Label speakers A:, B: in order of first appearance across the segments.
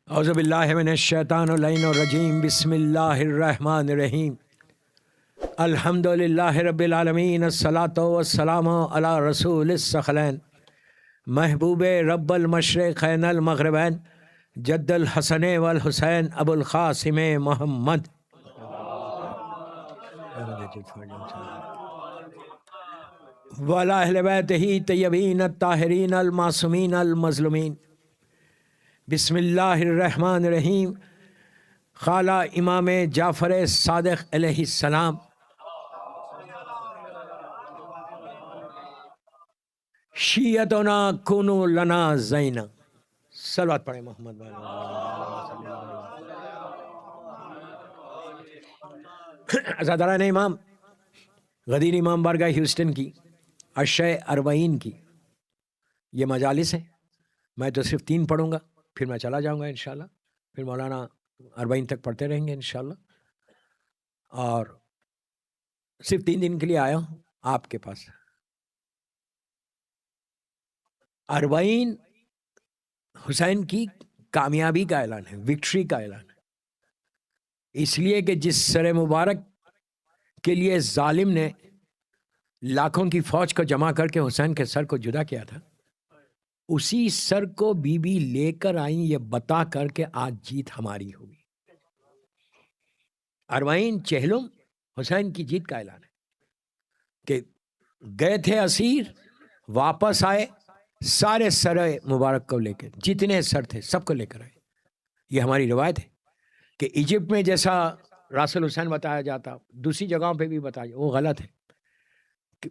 A: اعوذ باللہ من الشیطان الرجیم بسم اللہ الرحمن الرحیم الحمد للہ رب العالمین الصلاۃ والسلام علی رسول الثقلین محبوب رب المشرقین المغربین جد الحسن والحسین ابو القاسم محمد وعلی اہل بیتہ طیبین الطاہرین المعصومین المظلومین بسم اللہ الرحمن الرحیم قال امام جعفر صادق علیہ السلام شیعتنا کونو لنا زینا صلوات پڑھیں محمد عزاداران امام غدیر امام بارگاہ ہیوسٹن کی اشیاء اربعین کی یہ مجالس ہے. میں تو صرف 3 پڑھوں گا، پھر میں چلا جاؤں گا انشاءاللہ. پھر مولانا 40 تک پڑھتے رہیں گے انشاءاللہ. اور صرف 3 دن کے لیے آیا ہوں آپ کے پاس. 40 حسین کی کامیابی کا اعلان ہے، وکٹری کا اعلان ہے. اس لیے کہ جس سر مبارک کے لیے ظالم نے لاکھوں کی فوج کو جمع کر کے حسین کے سر کو جدا کیا تھا، اسی سر کو بی بی لے کر آئیں یہ بتا کر کے آج جیت ہماری ہوگی. 40 چہلم حسین کی جیت کا اعلان ہے کہ گئے تھے اسیر، واپس آئے سارے سر مبارک کو لے کے، جتنے سر تھے سب کو لے کر آئے. یہ ہماری روایت ہے کہ ایجپٹ میں جیسا راسل حسین بتایا جاتا دوسری جگہوں پہ بھی بتایا، وہ غلط ہے.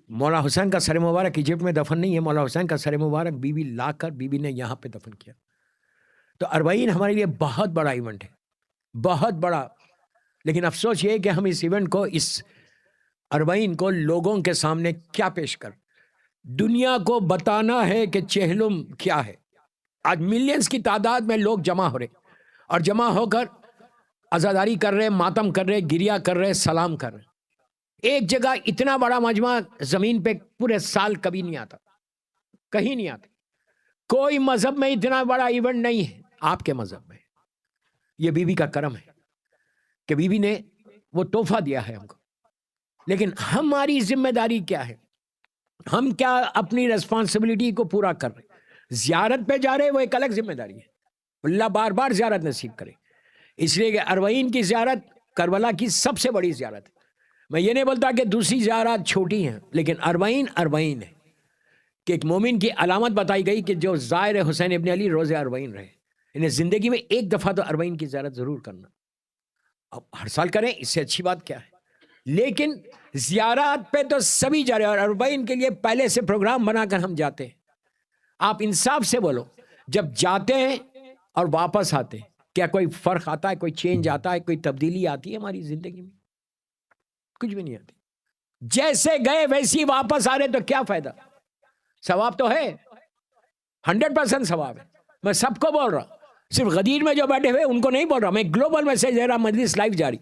A: مولا حسین کا سر مبارک ایجپٹ میں دفن نہیں ہے، مولا حسین کا سر مبارک بی بی لا کر بی بی نے یہاں پہ دفن کیا. تو 40 ہمارے لیے بہت بڑا ایونٹ ہے، بہت بڑا. لیکن افسوس یہ ہے کہ ہم اس ایونٹ کو، اس 40 کو لوگوں کے سامنے کیا پیش کر، دنیا کو بتانا ہے کہ چہلم کیا ہے. آج ملینز کی تعداد میں لوگ جمع ہو رہے اور جمع ہو کر عزاداری کر رہے، ماتم کر رہے، گریہ کر رہے، سلام کر رہے. ایک جگہ اتنا بڑا مجمع زمین پہ پورے سال کبھی نہیں آتا، کہیں نہیں آتا. کوئی مذہب میں اتنا بڑا ایونٹ نہیں ہے آپ کے مذہب میں. یہ بی بی کا کرم ہے کہ بی بی نے وہ تحفہ دیا ہے ہم کو. لیکن ہماری ذمہ داری کیا ہے؟ ہم کیا اپنی ریسپانسبلٹی کو پورا کر رہے؟ زیارت پہ جا رہے، وہ ایک الگ ذمہ داری ہے. اللہ بار بار زیارت نصیب کرے. اس لیے کہ 40 کی زیارت کربلا کی سب سے بڑی زیارت ہے. میں یہ نہیں بولتا کہ دوسری زیارات چھوٹی ہیں، لیکن 40 ہے کہ ایک مومن کی علامت بتائی گئی کہ جو زائر حسین ابن علی روز 40 رہے. انہیں زندگی میں ایک دفعہ تو 40 کی زیارت ضرور کرنا. اب ہر سال کریں، اس سے اچھی بات کیا ہے؟ لیکن زیارات پہ تو سبھی جا رہے ہیں، اور 40 کے لیے پہلے سے پروگرام بنا کر ہم جاتے ہیں. آپ انصاف سے بولو، جب جاتے ہیں اور واپس آتے ہیں کیا کوئی فرق آتا ہے؟ کوئی چینج آتا ہے؟ کوئی تبدیلی آتی ہے ہماری زندگی میں؟ کچھ بھی نہیں آتی. جیسے گئے ویسی واپس آ رہے تو کیا فائدہ؟ ثواب تو ہے، 100% ثواب ہے. میں سب کو بول رہا ہوں، صرف غدیر میں جو بیٹھے ہوئے ان کو نہیں بول رہا. میں گلوبل میسج دے رہا، مجلس لائیو جاری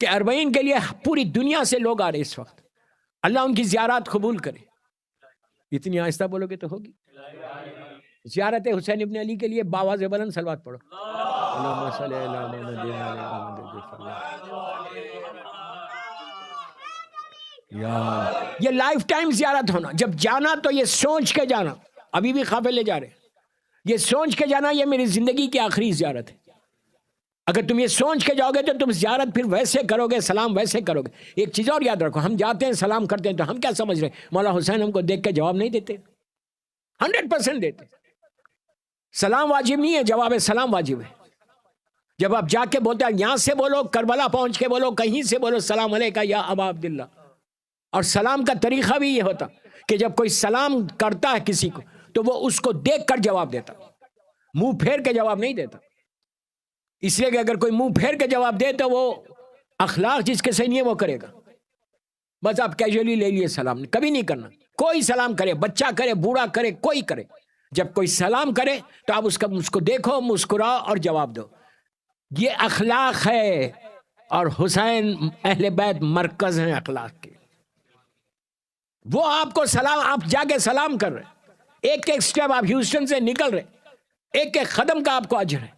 A: کہ 40 کے لیے پوری دنیا سے لوگ آ رہے اس وقت. اللہ ان کی زیارات قبول کرے. اتنی آہستہ بولو گے تو ہوگی. زیارت حسین ابن علی کے لیے باواز بلند صلوات پڑھو. اللہم صلی علی محمد و علی محمد. یہ لائف ٹائم زیارت ہونا. جب جانا تو یہ سوچ کے جانا. ابھی بھی قافلے جا رہے ہیں، یہ سوچ کے جانا یہ میری زندگی کی آخری زیارت ہے. اگر تم یہ سوچ کے جاؤ گے تو تم زیارت پھر ویسے کرو گے، سلام ویسے کرو گے. ایک چیز اور یاد رکھو، ہم جاتے ہیں سلام کرتے ہیں تو ہم کیا سمجھ رہے ہیں مولا حسین ہم کو دیکھ کے جواب نہیں دیتے؟ 100% دیتے. سلام واجب نہیں ہے، جواب سلام واجب ہے. جب آپ جا کے بولتے ہیں، یہاں سے بولو، کربلا پہنچ کے بولو، کہیں سے بولو السلام علیکہ یا ابا عبداللہ. اور سلام کا طریقہ بھی یہ ہوتا کہ جب کوئی سلام کرتا ہے کسی کو تو وہ اس کو دیکھ کر جواب دیتا، منہ پھیر کے جواب نہیں دیتا. اس لیے کہ اگر کوئی منہ پھیر کے جواب دے تو وہ اخلاق جس کے صحیح نہیں ہے وہ کرے گا. بس آپ کیجولی لے لیے سلام، کبھی نہیں کرنا. کوئی سلام کرے، بچہ کرے، بوڑھا کرے، کوئی کرے، جب کوئی سلام کرے تو آپ اس کو دیکھو، مسکراؤ اور جواب دو. یہ اخلاق ہے. اور حسین اہل بیت مرکز ہیں اخلاق کے. وہ آپ کو سلام، آپ جا کے سلام کر رہے، ایک ایک سٹیپ آپ ہیوسٹن سے نکل رہے ایک ایک قدم کا آپ کو اجر ہے.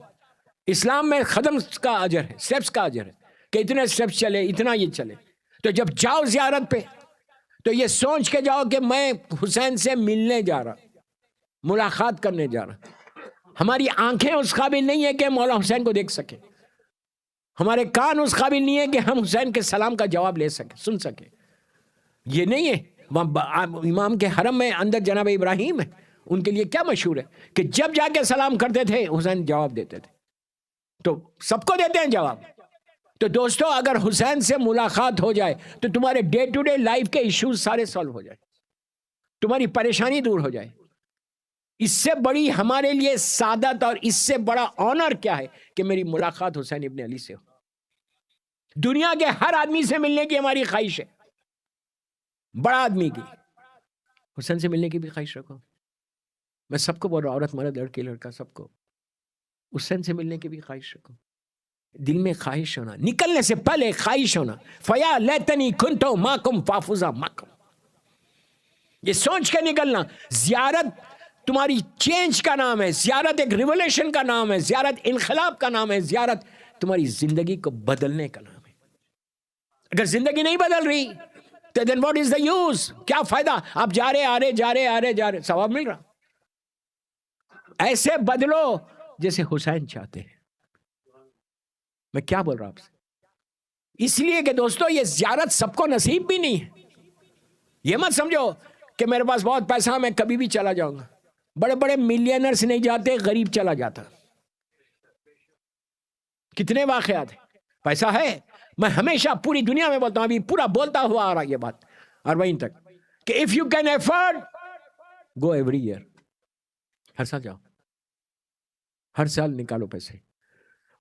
A: اسلام میں قدم کا اجر ہے, سٹیپس کا اجر ہے کہ اتنے سٹیپس چلے, اتنا یہ چلے. تو جب جاؤ زیارت پہ تو یہ سوچ کے جاؤ کہ میں حسین سے ملنے جا رہا, ملاقات کرنے جا رہا. ہماری آنکھیں اس قابل نہیں ہے کہ مولا حسین کو دیکھ سکیں, ہمارے کان اس قابل نہیں ہے کہ ہم حسین کے سلام کا جواب لے سکیں, سن سکیں. یہ نہیں ہے. امام کے حرم میں اندر جناب ابراہیم ہے, ان کے لیے کیا مشہور ہے کہ جب جا کے سلام کرتے تھے حسین جواب دیتے تھے. تو سب کو دیتے ہیں جواب. تو دوستو, اگر حسین سے ملاقات ہو جائے تو تمہارے ڈے ٹو ڈے لائف کے ایشوز سارے سالو ہو جائے, تمہاری پریشانی دور ہو جائے. اس سے بڑی ہمارے لیے سعادت اور اس سے بڑا آنر کیا ہے کہ میری ملاقات حسین ابن علی سے ہو. دنیا کے ہر آدمی سے ملنے کی ہماری خواہش ہے, بڑا آدمی کی, حسین سے ملنے کی بھی خواہش رکھو. میں سب کو بول رہا ہوں, عورت مرد لڑکی لڑکا سب کو حسین سے ملنے کی بھی خواہش رکھو. دل میں خواہش ہونا, نکلنے سے پہلے خواہش ہونا, فیا لیتنی کنتو ماکم فافوزا ماکم, یہ سوچ کے نکلنا. زیارت تمہاری چینج کا نام ہے, زیارت ایک ریولیشن کا نام ہے, زیارت انقلاب کا نام ہے, زیارت تمہاری زندگی کو بدلنے کا نام ہے. اگر زندگی نہیں بدل رہی تو then what is the use, کیا فائدہ؟ آپ جا رہے آ رہے ثواب مل رہا. ایسے بدلو جیسے حسین چاہتے ہیں. میں کیا بول رہا ہوں آپ سے؟ اس لیے کہ دوستو یہ زیارت سب کو نصیب بھی نہیں ہے. یہ مت سمجھو کہ میرے پاس بہت پیسہ میں کبھی بھی چلا جاؤں گا. بڑے بڑے ملینرز نہیں جاتے, غریب چلا جاتا. کتنے واقعات ہیں. پیسہ ہے, میں ہمیشہ پوری دنیا میں بولتا ہوں, ابھی پورا بولتا ہوا آ رہا یہ بات 40 تک, کہ if you can afford go every year, ہر سال جاؤ, ہر سال نکالو پیسے.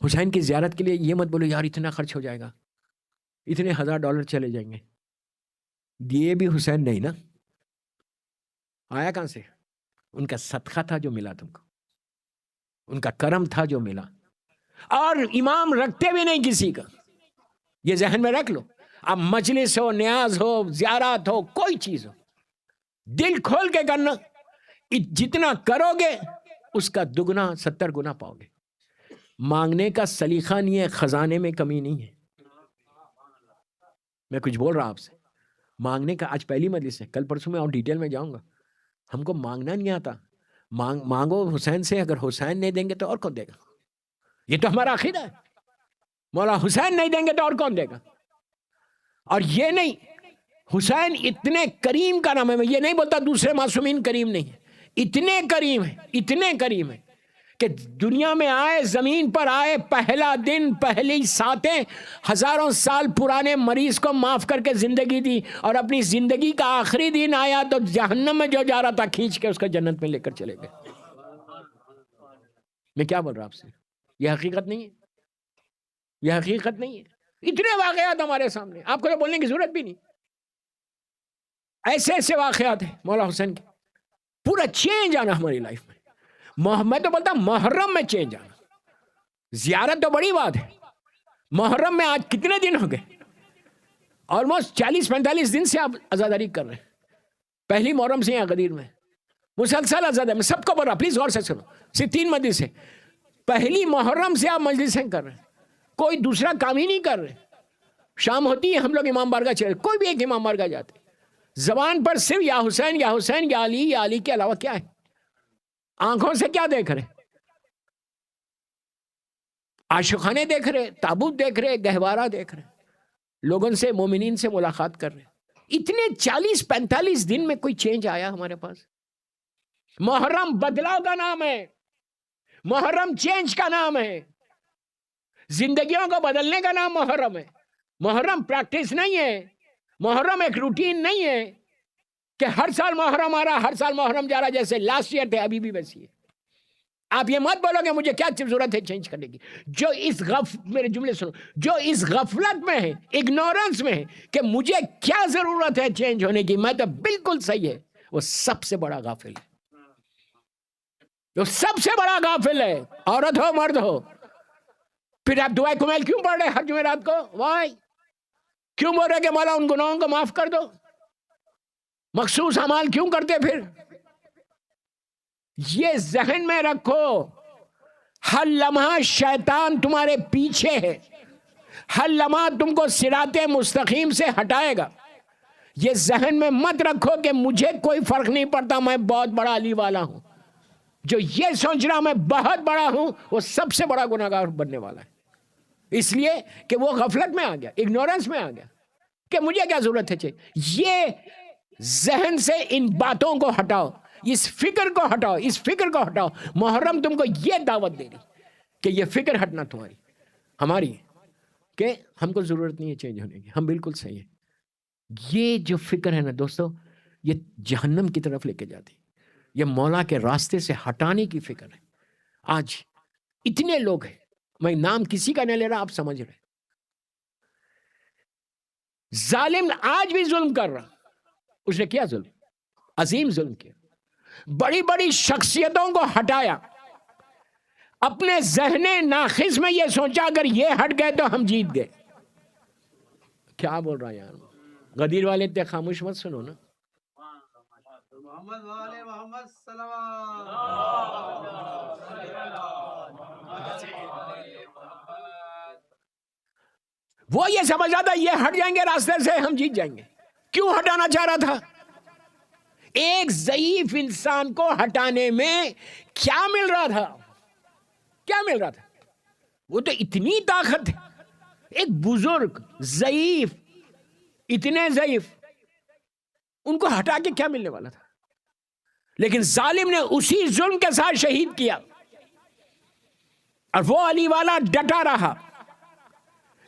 A: حسین کی زیارت کے لیے یہ مت بولو یار اتنا خرچ ہو جائے گا, اتنے $1000 چلے جائیں گے. دیے بھی حسین نہیں نا, آیا کہاں سے؟ ان کا صدقہ تھا جو ملا تم کو, ان کا کرم تھا جو ملا. اور امام رکھتے بھی نہیں کسی کا, یہ ذہن میں رکھ لو. اب مجلس ہو, نیاز ہو, زیارات ہو, کوئی چیز ہو, دل کھول کے کرنا. جتنا کرو گے اس کا دگنا 70 گنا پاؤ گے. مانگنے کا سلیقہ نہیں ہے, خزانے میں کمی نہیں ہے. میں کچھ بول رہا آپ سے, مانگنے کا آج پہلی مجلس ہے, کل پرسوں میں اور ڈیٹیل میں جاؤں گا. ہم کو مانگنا نہیں آتا, مانگو حسین سے. اگر حسین نہیں دیں گے تو اور کون دے گا؟ یہ تو ہمارا عقیدہ ہے. مولا حسین نہیں دیں گے تو اور کون دے گا؟ اور یہ نہیں, حسین اتنے کریم کا نام ہے. میں یہ نہیں بولتا دوسرے معصومین کریم نہیں ہے, اتنے کریم ہے, اتنے کریم ہے کہ دنیا میں آئے, زمین پر آئے, پہلا دن, پہلی ساتیں, ہزاروں سال پرانے مریض کو معاف کر کے زندگی دی, اور اپنی زندگی کا آخری دن آیا تو جہنم میں جو جا رہا تھا کھینچ کے اس کو جنت میں لے کر چلے گئے. میں کیا بول رہا ہوں آپ سے؟ یہ حقیقت نہیں ہے, یہ حقیقت نہیں ہے. اتنے واقعات ہمارے سامنے, آپ کو تو بولنے کی ضرورت بھی نہیں. ایسے ایسے واقعات ہیں مولا حسین کے. پورا چینج آنا ہماری لائف میں. میں تو بولتا محرم میں چینج آنا. زیارت تو بڑی بات ہے. محرم میں آج کتنے دن ہو گئے؟ آلموسٹ 40-45 دن سے آپ عزاداری کر رہے ہیں. پہلی محرم سے یہاں غدیر میں مسلسل عزاداری. میں سب کو بول رہا, پلیز غور سے سنو, صرف 3 مجلس ہے. پہلی محرم سے آپ مجلسیں کر رہے ہیں, کوئی دوسرا کام ہی نہیں کر رہے. شام ہوتی ہے ہم لوگ امام بارگاہ چلے, کوئی بھی ایک امام بارگاہ جاتے, زبان پر صرف یا حسین یا حسین یا علی یا علی کے علاوہ کیا ہے؟ آنکھوں سے کیا دیکھ رہے؟ عاشقانے دیکھ رہے, تابوت دیکھ رہے, گہوارہ دیکھ رہے, لوگوں سے, مومنین سے ملاقات کر رہے. اتنے 40-45 دن میں کوئی چینج آیا ہمارے پاس؟ محرم بدلاؤ کا نام ہے, محرم چینج کا نام ہے, زندگیوں کو بدلنے کا نام محرم ہے. محرم پریکٹس نہیں ہے, محرم ایک روٹین نہیں ہے کہ ہر سال محرم آ رہا, ہر سال محرم جا رہا, جیسے لاسٹ ایئر تھے ابھی بھی ویسی ہے. آپ یہ مت بولو کہ مجھے کیا ضرورت ہے چینج کرنے کی. جو اس میرے جملے سنو, جو اس غفلت میں ہے, اگنورنس میں ہے کہ مجھے کیا ضرورت ہے چینج ہونے کی, میں تو بالکل صحیح ہے, وہ سب سے بڑا غافل ہے. وہ سب سے بڑا غافل ہے, عورت ہو مرد ہو. پھر آپ دعائے کمیل کیوں پڑھ رہے ہر جمعرات کو؟ وائی کیوں بول رہے کہ مولا ان گناہوں کو معاف کر دو؟ مخصوص اعمال کیوں کرتے؟ پھر یہ ذہن میں رکھو ہر لمحہ شیطان تمہارے پیچھے ہے، ہر لمحہ تم کو صراط مستقیم سے ہٹائے گا. یہ ذہن میں مت رکھو کہ مجھے کوئی فرق نہیں پڑتا، میں بہت بڑا علی والا ہوں. جو یہ سوچ رہا میں بہت بڑا ہوں وہ سب سے بڑا گناہگار بننے والا ہے، اس لیے کہ وہ غفلت میں آ گیا، اگنورنس میں آ گیا کہ مجھے کیا ضرورت ہے. یہ ذہن سے ان باتوں کو ہٹاؤ، اس فکر کو ہٹاؤ، اس فکر کو ہٹاؤ. محرم تم کو یہ دعوت دے رہی کہ یہ فکر ہٹنا تمہاری ہماری کہ ہم کو ضرورت نہیں ہے چینج ہونے کی، ہم بالکل صحیح ہیں. یہ جو فکر ہے نا دوستو، یہ جہنم کی طرف لے کے جاتی، یہ مولا کے راستے سے ہٹانے کی فکر ہے. آج اتنے لوگ ہیں، میں نام کسی کا نہیں لے رہا، آپ سمجھ رہے. ظالم آج بھی ظلم کر رہا، اس نے کیا ظلم؟ عظیم ظلم کیا. بڑی بڑی شخصیتوں کو ہٹایا، اپنے ذہن ناخس میں یہ سوچا اگر یہ ہٹ گئے تو ہم جیت گئے. کیا بول رہا یار؟ غدیر والے تے خاموش مت سنو نا.
B: محمد والے محمد
A: وہ یہ سمجھ رہا تھا یہ ہٹ جائیں گے راستے سے ہم جیت جائیں گے. کیوں ہٹانا چاہ رہا تھا؟ ایک ضعیف انسان کو ہٹانے میں کیا مل رہا تھا؟ کیا مل رہا تھا؟ وہ تو اتنی طاقت ہے. ایک بزرگ ضعیف، اتنے ضعیف، ان کو ہٹا کے کیا ملنے والا تھا؟ لیکن ظالم نے اسی ظلم کے ساتھ شہید کیا، اور وہ علی والا ڈٹا رہا،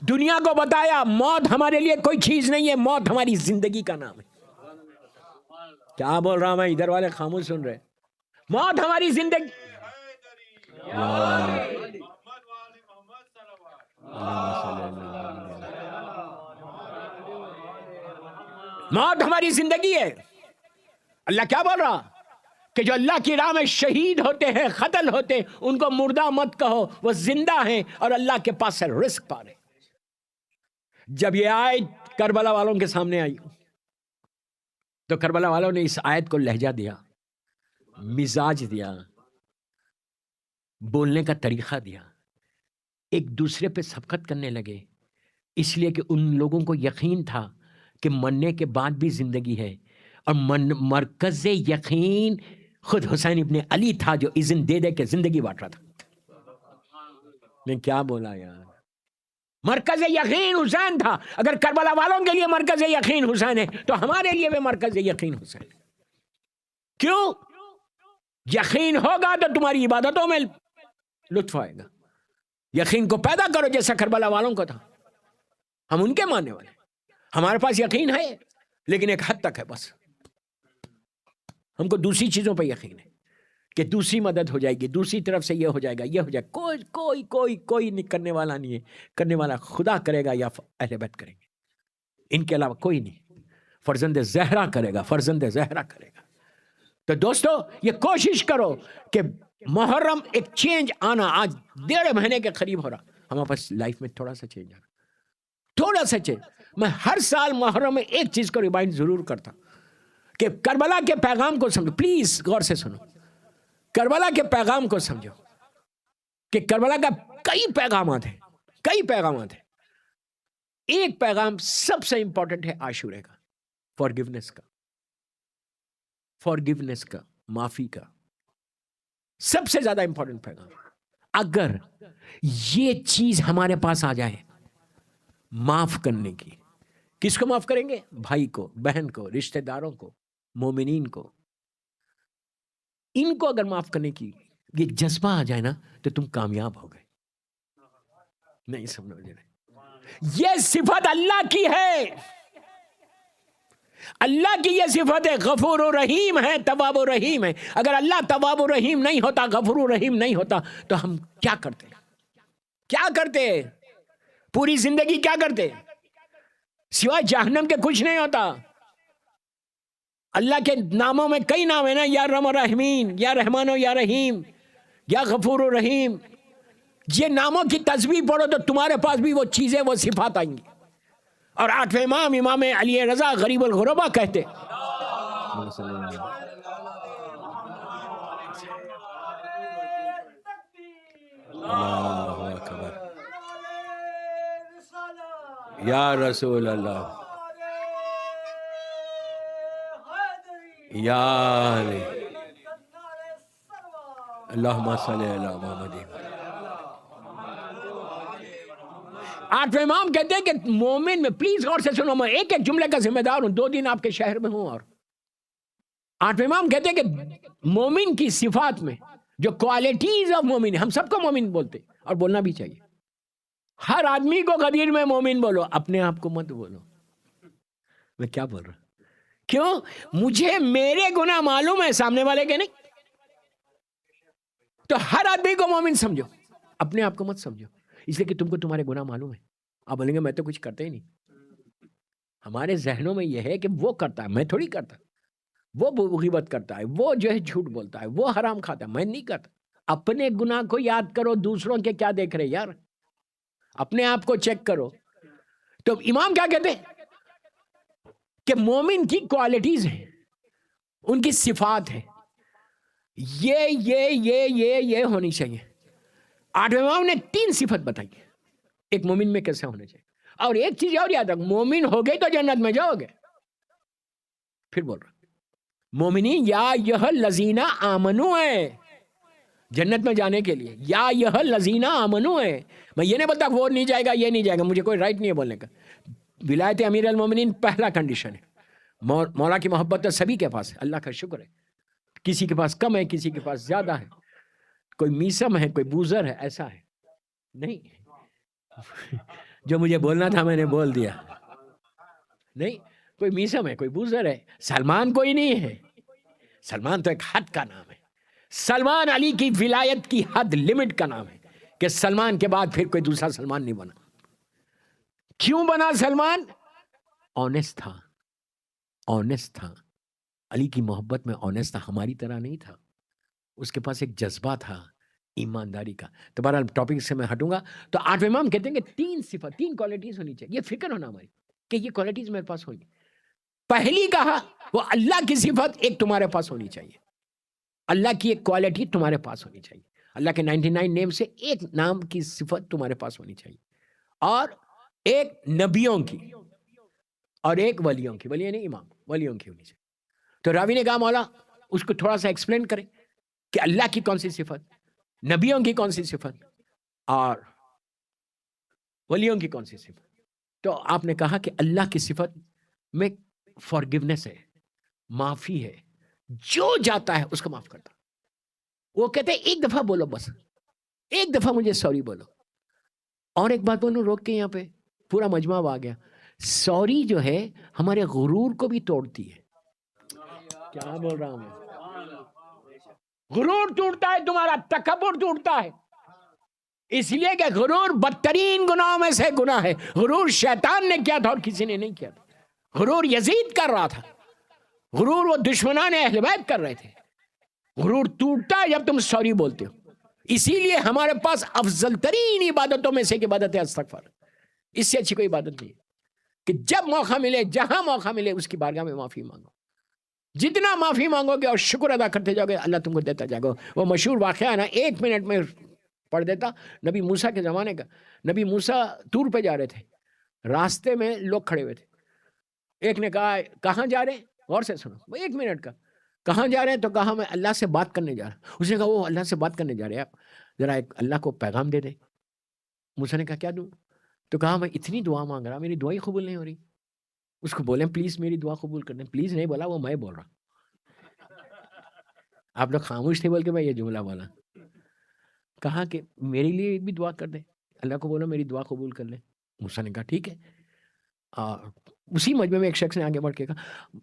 A: دنیا کو بتایا موت ہمارے لیے کوئی چیز نہیں ہے، موت ہماری زندگی کا نام ہے. کیا بول رہا ہوں میں؟ ادھر والے خاموش سن رہے. موت ہماری زندگی، موت ہماری زندگی ہے. اللہ کیا بول رہا کہ جو اللہ کی راہ میں شہید ہوتے ہیں، قتل ہوتے ہیں، ان کو مردہ مت کہو، وہ زندہ ہیں اور اللہ کے پاس سے رزق پا رہے. جب یہ آیت کربلا والوں کے سامنے آئی تو کربلا والوں نے اس آیت کو لہجہ دیا، مزاج دیا، بولنے کا طریقہ دیا، ایک دوسرے پہ سبقت کرنے لگے، اس لیے کہ ان لوگوں کو یقین تھا کہ مرنے کے بعد بھی زندگی ہے. اور مرکز یقین خود حسین ابن علی تھا جو اذن دے دے کے زندگی بانٹ رہا تھا. میں کیا بولا یار؟ مرکز یقین حسین تھا. اگر کربلا والوں کے لیے مرکز یقین حسین ہے تو ہمارے لیے بھی مرکز یقین حسین ہے. کیوں؟ یقین ہوگا تو تمہاری عبادتوں میں لطف آئے گا. یقین کو پیدا کرو جیسا کربلا والوں کو تھا. ہم ان کے ماننے والے، ہمارے پاس یقین ہے لیکن ایک حد تک ہے. بس ہم کو دوسری چیزوں پہ یقین ہے کہ دوسری مدد ہو جائے گی، دوسری طرف سے یہ ہو جائے گا، یہ ہو جائے گا. کوئی نہیں کرنے والا نہیں ہے. کرنے والا خدا کرے گا یا اہل بیت کریں گے، ان کے علاوہ کوئی نہیں. فرزند زہرا کرے گا، فرزند زہرا کرے گا. تو دوستو یہ کوشش کرو کہ محرم ایک چینج آنا. آج 1.5 مہینے کے قریب ہو رہا، ہمارے پاس لائف میں تھوڑا سا چینج آنا، تھوڑا سا چینج. میں ہر سال محرم میں ایک چیز کو ریمائنڈ ضرور کرتا کہ کربلا کے پیغام کو سمجھو. پلیز غور سے سنو، کربلا کے پیغام کو سمجھو کہ کربلا کا کئی پیغامات ہیں، کئی پیغامات ہیں. ایک پیغام سب سے امپورٹنٹ ہے عاشورے کا، فارگیونیس کا، فارگیونیس کا، معافی کا. سب سے زیادہ امپورٹنٹ پیغام. اگر یہ چیز ہمارے پاس آ جائے، معاف کرنے کی. کس کو معاف کریں گے؟ بھائی کو، بہن کو، رشتہ داروں کو، مومنین کو. ان کو اگر معاف کرنے کی یہ جذبہ آ جائے نا تو تم کامیاب ہو گئے. نہیں سمجھ رہے؟ یہ صفت اللہ کی ہے، اللہ کی یہ صفت ہے. غفور و رحیم ہے، تواب و رحیم ہے. اگر اللہ تواب و رحیم نہیں ہوتا، غفور و رحیم نہیں ہوتا تو ہم کیا کرتے؟ کیا کرتے؟ پوری زندگی کیا کرتے؟ سوائے جہنم کے کچھ نہیں ہوتا. اللہ کے ناموں میں کئی نام ہیں نا، یا رحم و رحمین، یا رحمان و یا رحیم، یا غفور و رحیم. یہ ناموں کی تسبیح پڑھو تو تمہارے پاس بھی وہ چیزیں، وہ صفات آئیں گی. اور 8ویں امام علی رضا غریب الغربا کہتے یا رسول اللہ، یا علی اللہم صلی علی محمد۔ آٹھویں امام کہتے ہیں کہ مومن میں، پلیز غور سے سنو، میں ایک ایک جملے کا ذمہ دار ہوں، 2 دن آپ کے شہر میں ہوں۔ اور آٹھویں امام کہتے ہیں کہ مومن کی صفات میں جو کوالٹیز آف مومن، ہم سب کو مومن بولتے اور بولنا بھی چاہیے، ہر آدمی کو غدیر میں مومن بولو، اپنے آپ کو مت بولو۔ میں کیا بول رہا ہوں؟ کیوں؟ مجھے میرے گناہ معلوم ہے، سامنے والے کے نہیں، تو ہر آدمی کو مومن سمجھو، اپنے آپ کو مت سمجھو، اس لیے کہ تم کو تمہارے گناہ معلوم ہے۔ آپ بولیں گے میں تو کچھ کرتا ہی نہیں۔ ہمارے ذہنوں میں یہ ہے کہ وہ کرتا ہے، میں تھوڑی کرتا، وہ غیبت کرتا ہے، وہ جو ہے جھوٹ بولتا ہے، وہ حرام کھاتا ہے، میں نہیں کرتا۔ اپنے گناہ کو یاد کرو، دوسروں کے کیا دیکھ رہے یار، اپنے آپ کو چیک کرو۔ تو امام کیا کہتے ہیں کہ مومن کی کوالٹیز ہیں، ان کی صفات ہیں، یہ ہونی چاہیے۔ آٹھویں امام نے 3 صفت بتائی ایک مومن میں کیسے ہونا چاہیے۔ اور ایک چیز اور یاد رکھ، مومن ہو گئے تو جنت میں جاؤ گے۔ پھر بول رہا مومنی یا یہ لذین آمنو ہے، جنت میں جانے کے لیے یا یہ لذین آمنو ہے۔ میں یہ نہیں بولتا وہ نہیں جائے گا، یہ نہیں جائے گا، مجھے کوئی رائٹ نہیں ہے بولنے کا۔ ولایت امیر المومنین پہلا کنڈیشن ہے۔ مولا کی محبت تو سبھی کے پاس ہے، اللہ کا شکر ہے، کسی کے پاس کم ہے، کسی کے پاس زیادہ ہے، کوئی میسم ہے، کوئی بوزر ہے، ایسا ہے نہیں۔ جو مجھے بولنا تھا میں نے بول دیا، نہیں کوئی میسم ہے، کوئی بوزر ہے۔ سلمان کوئی نہیں ہے، سلمان تو ایک حد کا نام ہے۔ سلمان علی کی ولایت کی حد، لمٹ کا نام ہے کہ سلمان کے بعد پھر کوئی دوسرا سلمان نہیں بنا۔ کیوں بنا سلمان؟ آنیسٹ تھا، آنیسٹ تھا، علی کی محبت میں آنیسٹ تھا، ہماری طرح نہیں تھا، اس کے پاس ایک جذبہ تھا ایمانداری کا۔ تو بہرحال ٹاپک سے میں ہٹوں گا۔ تو آٹھویں امام کہتے ہیں کہ 3 صفات، 3 کوالٹیز ہونی چاہیے، یہ فکر ہونا ہماری کہ یہ کوالٹیز میرے پاس ہونی۔ پہلی کہا وہ اللہ کی صفت ایک تمہارے پاس ہونی چاہیے، اللہ کی ایک کوالٹی تمہارے پاس ہونی چاہیے، اللہ کے 99 نیم سے ایک نام کی صفت تمہارے پاس ہونی چاہیے، اور ایک نبیوں کی اور ایک ولیوں کی، ولی نہیں امام، ولیوں کی ہونی چاہیے۔ تو راوی نے کہا مولا اس کو تھوڑا سا ایکسپلین کریں کہ اللہ کی کون سی صفت، نبیوں کی کون سی صفت اور ولیوں کی کون سی صفت۔ تو آپ نے کہا کہ اللہ کی صفت میں فارگیونیس ہے، معافی ہے، جو جاتا ہے اس کو معاف کرتا۔ وہ کہتے ہیں ایک دفعہ بولو، بس ایک دفعہ مجھے سوری بولو۔ اور ایک بات بولوں روک کے، یہاں پہ پورا مجمع آ گیا، سوری جو ہے ہمارے غرور کو بھی توڑتی ہے۔ کیا بول رہا ہوں میں؟ غرور ٹوٹتا ہے، تمہارا تکبر ٹوٹتا ہے، اس لیے کہ غرور بدترین گناہوں میں سے گناہ ہے۔ غرور شیطان نے کیا تھا اور کسی نے نہیں کیا تھا، غرور یزید کر رہا تھا، غرور وہ دشمنان اہل بیت کر رہے تھے۔ غرور ٹوٹتا ہے جب تم سوری بولتے ہو۔ اسی لیے ہمارے پاس افضل ترین عبادتوں میں سے ایک عبادت ہے استغفار، اس سے اچھی کوئی عبادت نہیں ہے کہ جب موقع ملے، جہاں موقع ملے، اس کی بارگاہ میں معافی مانگو۔ جتنا معافی مانگو گے اور شکر ادا کرتے جاؤ گے، اللہ تم کو دیتا جائے گا۔ وہ مشہور واقعہ ہے نا، 1 منٹ میں پڑھ دیتا، نبی موسیٰ کے زمانے کا۔ نبی موسیٰ طور پہ جا رہے تھے، راستے میں لوگ کھڑے ہوئے تھے، ایک نے کہا کہاں جا رہے ہیں؟ غور سے سنو، 1 منٹ کا، کہاں جا رہے ہیں؟ تو کہا میں اللہ سے بات کرنے جا رہا ہوں۔ اس نے کہا وہ اللہ سے بات کرنے جا رہے ہیں، آپ ذرا ایک اللہ کو پیغام دے دیں۔ موسیٰ نے کہا کیا دوں؟ تو کہا میں اتنی دعا مانگ رہا، میری دعائیں قبول نہیں ہو رہی۔ اس کو بولیں پلیز میری دعا قبول کر دیں۔ پلیز نہیں بولا، وہ میں بول رہا، آپ لوگ خاموش تھے بول کے میں یہ جملہ بولا۔ کہا کہ میرے لیے بھی دعا کر دیں، اللہ کو بولو میری دعا قبول کر لیں۔ موسیٰ نے کہا ٹھیک ہے۔ اسی مجمع میں ایک شخص نے آگے بڑھ کے کہا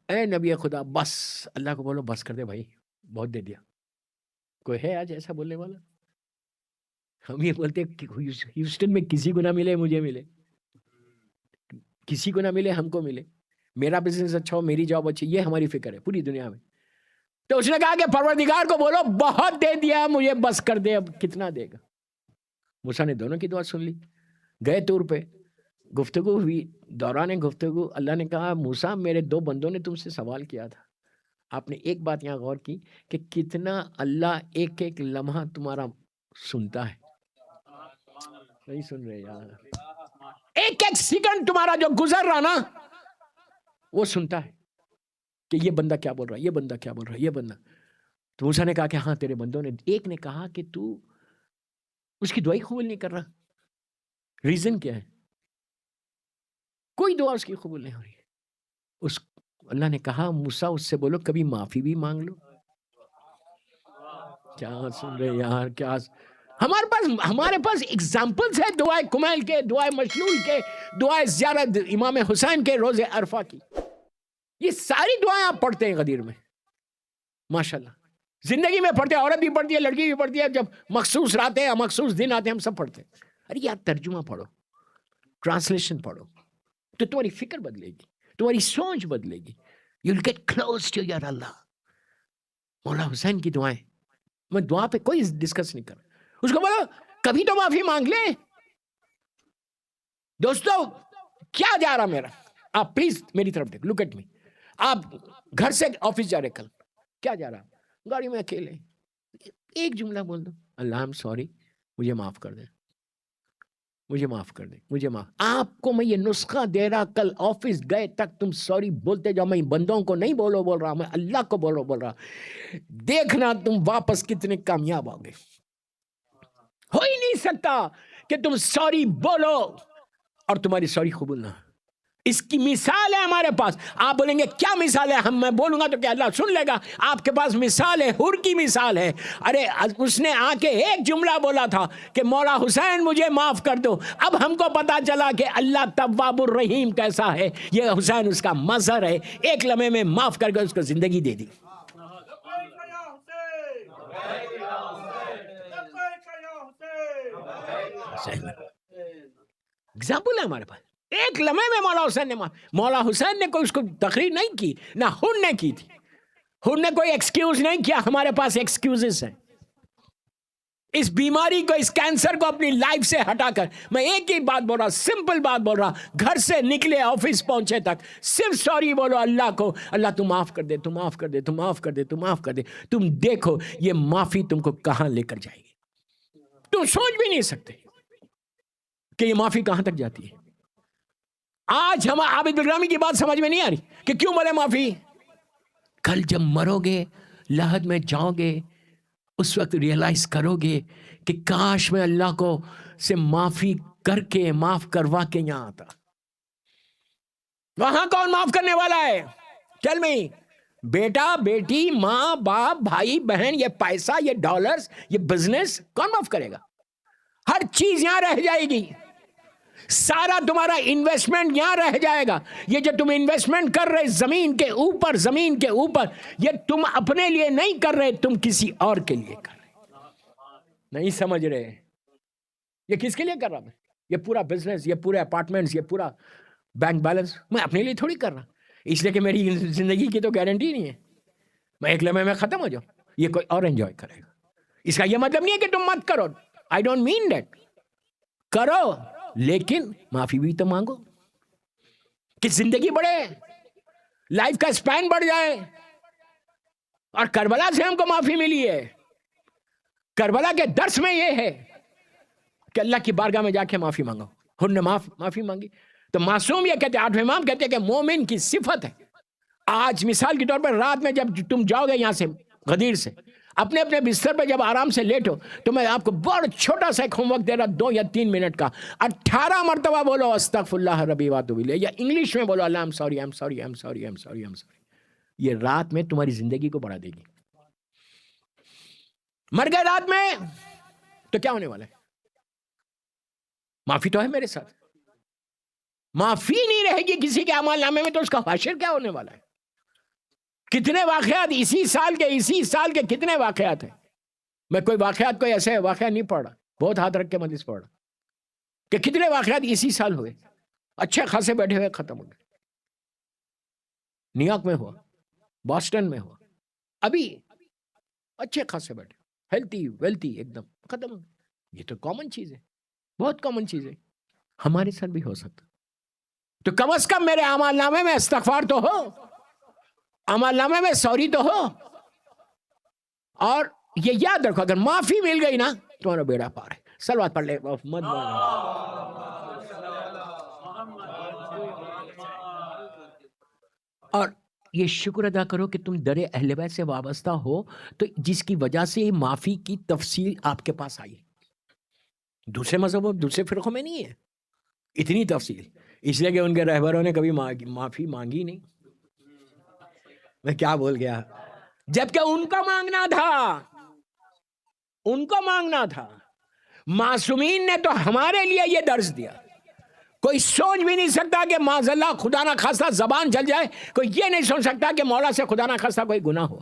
A: اے نبی خدا بس، اللہ کو بولو بس کر دے بھائی، بہت دے دیا۔ کوئی ہے آج ایسا بولنے والا؟ ہم یہ بولتے ہیں کہ ہیوسٹن میں کسی کو نہ ملے مجھے ملے، کسی کو نہ ملے ہم کو ملے، میرا بزنس اچھا ہو، میری جاب اچھی، یہ ہماری فکر ہے پوری دنیا میں۔ تو اس نے کہا کہ پروردگار کو بولو بہت دے دیا مجھے، بس کر دے، اب کتنا دے گا؟ موسیٰ نے دونوں کی دعا سن لی، گئے طور پہ، گفتگو ہوئی، دوران گفتگو اللہ نے کہا موسیٰ میرے 2 بندوں نے تم سے سوال کیا تھا، آپ نے ایک بات یہاں غور کی کہ کتنا اللہ ایک ایک لمحہ تمہارا سنتا ہے۔ نہیں سن رہے یار؟ ایک ایک سیکنڈ تمہارا جو گزر رہا نا وہ سنتا ہے کہ یہ بندہ کیا بول رہا ہے، یہ بندہ کیا بول رہا ہے، یہ بندہ. تو موسیٰ نے کہا کہ ہاں تیرے بندوں نے، ایک نے کہا کہ تو اس کی دعائی قبول نہیں کر رہا، ریزن کیا ہے؟ کوئی دعا اس کی قبول نہیں ہو رہی ہے. اللہ نے کہا موسیٰ اس سے بولو کبھی معافی بھی مانگ لو. کیا سن رہے یار، کیا ہمارے پاس ایگزامپلز ہے دعائے کمیل کے، دعائے مشلول کے، دعائے زیارت امام حسین کے روز عرفہ کی. یہ ساری دعائیں آپ پڑھتے ہیں غدیر میں ماشاءاللہ، زندگی میں پڑھتے ہیں، عورت بھی پڑھتی ہے، لڑکی بھی پڑھتی ہے، جب مخصوص راتیں یا مخصوص دن آتے ہیں ہم سب پڑھتے ہیں. ارے یار ترجمہ پڑھو، ٹرانسلیشن پڑھو تو تمہاری فکر بدلے گی، تمہاری سوچ بدلے گی. You will get close to your Allah. Maula Hussain کی دعائیں، میں دعا پہ کوئی ڈسکس نہیں کر رہا. اس کو بولو کبھی تو معافی مانگ لے. دوستو کیا جا رہا میرا، آپ پلیز میری طرف دیکھ، لک ایٹ می. آپ گھر سے آفس جا رہے، کل کیا جا رہا، گاڑی میں اکیلے، ایک جملہ بول دو، اللہ ایم سوری، مجھے معاف کر دیں، مجھے معاف کر دیں، مجھے معاف. آپ کو میں یہ نسخہ دے رہا، کل آفس گئے تک تم سوری بولتے جاؤ. میں بندوں کو نہیں بول رہا، میں اللہ کو بول رہا. دیکھنا تم واپس کتنے کامیاب ہو گے. ہو ہی نہیں سکتا کہ تم سوری بولو اور تمہاری سوری قبول نہ. اس کی مثال ہے ہمارے پاس. آپ بولیں گے کیا مثال ہے، میں بولوں گا تو کیا اللہ سن لے گا؟ آپ کے پاس مثال ہے، حور کی مثال ہے. ارے اس نے آ کے ایک جملہ بولا تھا کہ مولا حسین مجھے معاف کر دو. اب ہم کو پتا چلا کہ اللہ تواب الرحیم کیسا ہے. یہ حسین اس کا مظہر ہے. ایک لمحے میں معاف کر کے اس کو زندگی دے دی. ایگزامپل ہے ہمارے پاس. ایک لمحے میں مولا حسین نے کوئی اس کو تقریر نہیں کی، نہ ہن نے کی تھی. ہن نے کوئی ایکسکیوز نہیں کیا. ہمارے پاس ایکسکیوزز ہیں. اس بیماری کو، اس کینسر کو اپنی لائف سے ہٹا کر میں ایک ہی بات بول رہا، سمپل بات بول رہا. گھر سے نکلے آفس پہنچے تک صرف سوری بولو اللہ کو. اللہ تو معاف کر دے، تو معاف کر دے، تو معاف کر دے، تو معاف کر دے. تم دیکھو یہ معافی تم کو کہاں لے کر جائے گی. تم سوچ بھی نہیں سکتے کہ یہ معافی کہاں تک جاتی ہے. آج ہم عابد الگرامی کی بات سمجھ میں نہیں آ رہی کہ کیوں بولے معافی. کل جب مرو گے، لحد میں جاؤ گے، اس وقت ریئلائز کرو گے کہ کاش میں اللہ کو سے معافی کر کے، معاف کروا کے یہاں آتا. وہاں کون معاف کرنے والا ہے؟ چل میں بیٹا، بیٹی، ماں، باپ، بھائی، بہن، یہ پیسہ، یہ ڈالرز، یہ بزنس کون معاف کرے گا؟ ہر چیز یہاں رہ جائے گی. سارا تمہارا انویسٹمنٹ یہاں رہ جائے گا. یہ جو تم انویسٹمنٹ کر رہے زمین کے اوپر، یہ تم اپنے لیے نہیں کر رہے، تم کسی اور کے لیے کر رہے. نہیں سمجھ رہے یہ کس کے لیے کر رہا میں؟ یہ پورا بزنس، یہ پورے اپارٹمنٹس، یہ پورا بینک بیلنس میں اپنے لیے تھوڑی کر رہا. اس لیے کہ میری زندگی کی تو گارنٹی نہیں ہے میں ایک لمحے میں ختم ہو جاؤں. یہ کوئی اور انجوائے کرے گا. اس کا یہ مطلب نہیں ہے کہ تم مت کرو. I don't mean that. کرو لیکن معافی بھی تو مانگو کہ زندگی بڑھے، لائف کا اسپین بڑھ جائے. اور کربلا سے ہم کو معافی ملی ہے. کربلا کے درس میں یہ ہے کہ اللہ کی بارگاہ میں جا کے معافی مانگو. ہن نے معافی مانگی تو معصوم یہ کہتے ہیں، آٹھویں امام کہتے ہیں کہ مومن کی صفت ہے. آج مثال کے طور پر رات میں جب تم جاؤ گے یہاں سے غدیر سے، اپنے اپنے بستر پہ جب آرام سے لیٹو تو میں آپ کو بہت چھوٹا سا ایک ہوم ورک دے رہا، 2 یا 3 منٹ کا. 18 مرتبہ بولو استغفر اللہ ربی واتوب الیہ، یا انگلش میں بولو Allah I'm sorry, I'm sorry, I'm sorry, I'm sorry, I'm sorry. یہ رات میں تمہاری زندگی کو بڑھا دے گی. مر گئے رات میں تو کیا ہونے والا ہے؟ معافی تو ہے میرے ساتھ. معافی نہیں رہے گی کسی کے اعمال نامے میں تو اس کا حشر کیا ہونے والا ہے؟ کتنے واقعات اسی سال کے کتنے واقعات ہیں. میں کوئی واقعات کوئی ایسے واقعہ نہیں پڑھ رہا، بہت ہاتھ رکھ کے مجلس پڑھ رہا کہ کتنے واقعات اسی سال ہوئے، اچھے خاصے بیٹھے ہوئے ختم ہو گئے. نیو یارک میں ہوا، بoston میں ہوا، ابھی اچھے خاصے بیٹھے، ہیلتھی ویلتھی، ایک دم ختم ہو گئے. یہ تو کامن چیز ہے، بہت کامن چیز ہے. ہمارے ساتھ بھی ہو سکتا. تو کم از کم میرے اعمال نامے میں استغفار تو ہو، اعمال نامے میں سوری تو ہو. اور یہ یاد رکھو اگر معافی مل گئی نا تمہارا بیڑا پار ہے. صلوات پڑھ لے. اور یہ شکر ادا کرو کہ تم در اہل بیت سے وابستہ ہو، تو جس کی وجہ سے یہ معافی کی تفصیل آپ کے پاس آئی. دوسرے مذہبوں دوسرے فرقوں میں نہیں ہے اتنی تفصیل، اس لیے کہ ان کے رہبروں نے کبھی معافی مانگی نہیں. میں کیا بول گیا؟ جبکہ ان کو مانگنا تھا، ان کو مانگنا تھا. معصومین نے تو ہمارے لیے یہ درس دیا. کوئی سوچ بھی نہیں سکتا کہ معاذ اللہ خدا نہ خواستہ زبان چل جائے، کوئی یہ نہیں سوچ سکتا کہ مولا سے خدا نہ خواستہ کوئی گناہ ہو.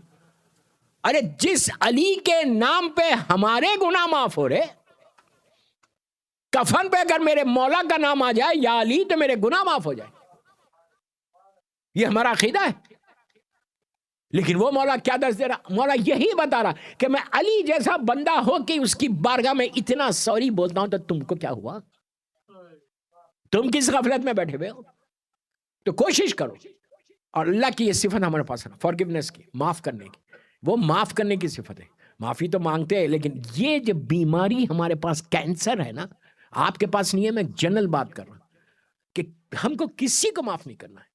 A: ارے جس علی کے نام پہ ہمارے گناہ معاف ہو رہے، کفن پہ اگر میرے مولا کا نام آ جائے یا علی تو میرے گناہ معاف ہو جائے. یہ ہمارا عقیدہ ہے. لیکن وہ مولا کیا درس دے رہا؟ مولا یہی بتا رہا کہ میں علی جیسا بندہ ہو کہ اس کی بارگاہ میں اتنا سوری بولتا ہوں تو تم کو کیا ہوا؟ تم کس غفلت میں بیٹھے ہوئے ہو؟ تو کوشش کرو. اور اللہ کی یہ صفت ہمارے پاس ہے، فارگیونیس کی، معاف کرنے کی. وہ معاف کرنے کی صفت ہے. معافی تو مانگتے ہیں، لیکن یہ جو بیماری ہمارے پاس کینسر ہے نا، آپ کے پاس نہیں ہے. میں جنرل بات کر رہا ہوں کہ ہم کو کسی کو معاف نہیں کرنا ہے.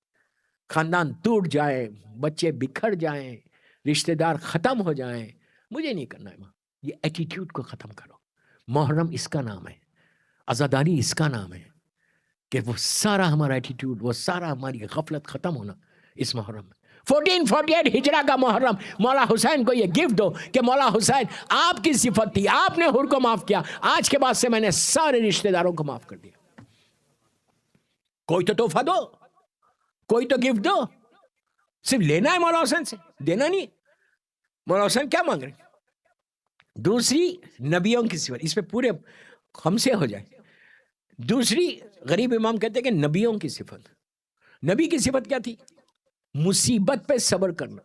A: خاندان ٹوٹ جائے، بچے بکھر جائیں، رشتہ دار ختم ہو جائیں، مجھے نہیں کرنا ہے. یہ ایٹیٹیوڈ کو ختم کرو. محرم اس کا نام ہے، عزاداری اس کا نام ہے، کہ وہ سارا ہمارا ایٹیٹیوڈ، وہ سارا ہماری غفلت ختم ہونا اس محرم میں. 1448 ہجرہ کا محرم، مولا حسین کو یہ گفٹ دو کہ مولا حسین آپ کی صفت تھی، آپ نے حر کو معاف کیا، آج کے بعد سے میں نے سارے رشتہ داروں کو معاف کر دیا. کوئی تو تحفہ دو، کوئی تو گفٹ دو. صرف لینا ہے مولا حسین سے، دینا نہیں. مولا حسین کیا مانگ رہے ہیں؟ دوسری نبیوں کی صفت، اس پہ پورے ہم سے ہو جائے. دوسری غریب امام کہتے ہیں کہ نبیوں کی صفت. نبی کی صفت کیا تھی؟ مصیبت پہ صبر کرنا.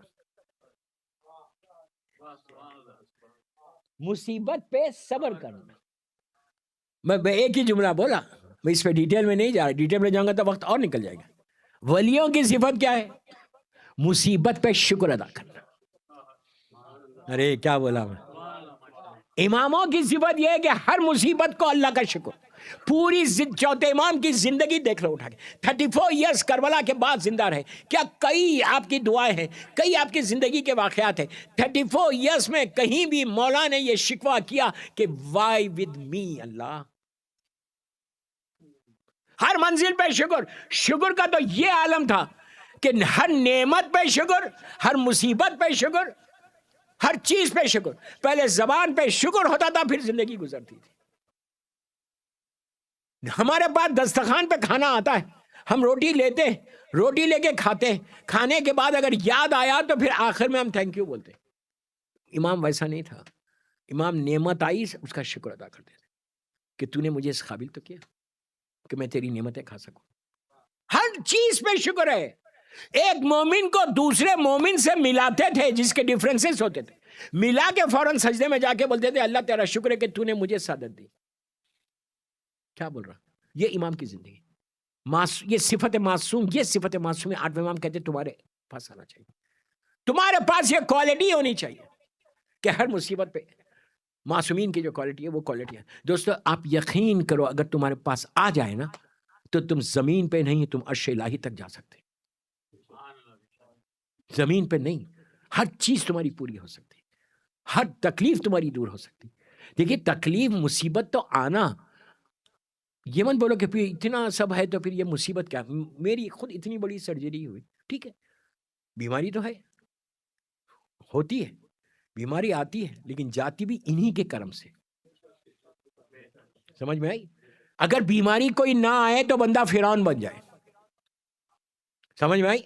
A: مصیبت پہ صبر کرنا. میں ایک ہی جملہ بولا، میں اس پہ ڈیٹیل میں نہیں جا رہا. ڈیٹیل میں جاؤں گا تو وقت اور نکل جائے گا. ولیوں کی صفت کیا ہے؟ مصیبت پہ شکر ادا کرنا. ارے کیا بولا میں؟ اماموں کی صفت یہ ہے کہ ہر مصیبت کو اللہ کا شکر. پوری چوتھے امام کی زندگی دیکھ لو اٹھا کے، 34 ایئرس کربلا کے بعد زندہ رہے. کیا کئی آپ کی دعائیں ہیں، کئی آپ کی زندگی کے واقعات ہیں. 34 ایئرس میں کہیں بھی مولا نے یہ شکوہ کیا کہ وائی ود می اللہ؟ ہر منزل پہ شکر. شکر کا تو یہ عالم تھا کہ ہر نعمت پہ شکر، ہر مصیبت پہ شکر، ہر چیز پہ شکر. پہلے زبان پہ شکر ہوتا تھا، پھر زندگی گزرتی تھی. ہمارے پاس دسترخوان پہ کھانا آتا ہے، ہم روٹی لیتے، روٹی لے کے کھاتے، کھانے کے بعد اگر یاد آیا تو پھر آخر میں ہم تھینک یو بولتے. امام ویسا نہیں تھا. امام نعمت آئی اس کا شکر ادا کرتے تھے کہ تو نے مجھے اس قابل تو کیا کہ میں تیری نعمتیں کھا سکوں. ہر چیز پہ شکر ہے. ایک مومن کو دوسرے مومن سے ملاتے تھے جس کے ڈیفرنسز ہوتے تھے، ملا کے فوراً سجدے میں جا کے بولتے تھے اللہ تیرا شکر ہے کہ تو نے مجھے سعادت دی. کیا بول رہا؟ یہ امام کی زندگی. یہ صفت معصوم، یہ صفت معصوم. 8ویں امام کہتے تمہارے پاس آنا چاہیے، تمہارے پاس یہ کوالٹی ہونی چاہیے کہ ہر مصیبت پہ. معصومین کی جو کوالٹی ہے وہ کوالٹی ہے. دوستو آپ یقین کرو اگر تمہارے پاس آ جائے نا تو تم زمین پہ نہیں، تم عرش الہی تک جا سکتے. زمین پہ نہیں، ہر چیز تمہاری پوری ہو سکتی، ہر تکلیف تمہاری دور ہو سکتی. دیکھیے تکلیف مصیبت تو آنا، یہ مت بولو کہ پھر اتنا سب ہے تو پھر یہ مصیبت کیا. میری خود اتنی بڑی سرجری ہوئی، ٹھیک ہے بیماری تو ہے، ہوتی ہے بیماری، آتی ہے لیکن جاتی بھی انہی کے کرم سے. سمجھ میں آئی؟ اگر بیماری کوئی نہ آئے تو بندہ فرعون بن جائے. سمجھ میں آئی؟